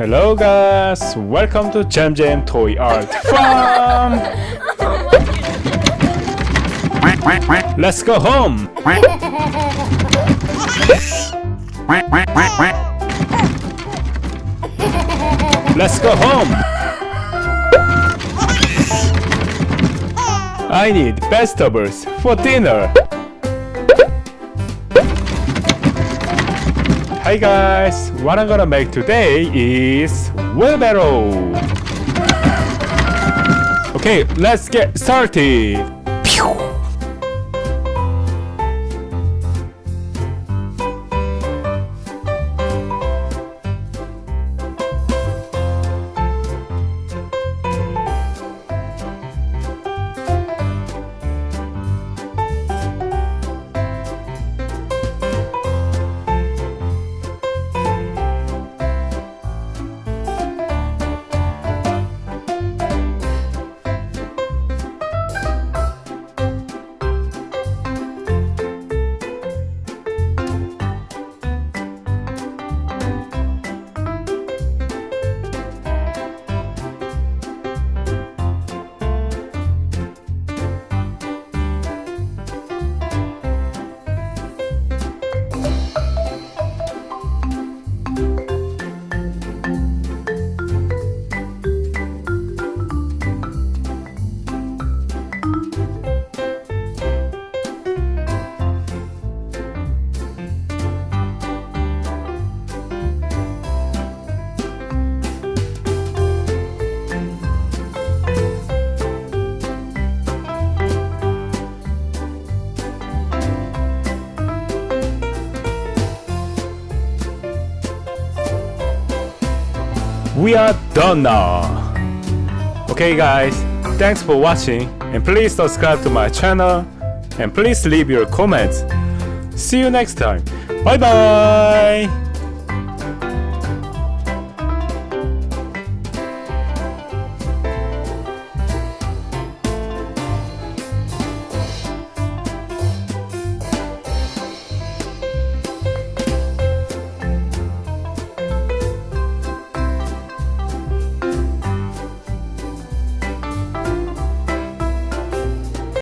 Hello guys, welcome to Jam Jam Toy Art Farm. Let's go home. Let's go home. I need vegetables for dinner. Hi guys, what I'm gonna make today is wheelbarrow. Okay, let's get started. Pew! We are done now. Okay guys, thanks for watching and please subscribe to my channel and please leave your comments. See you next time. Bye bye.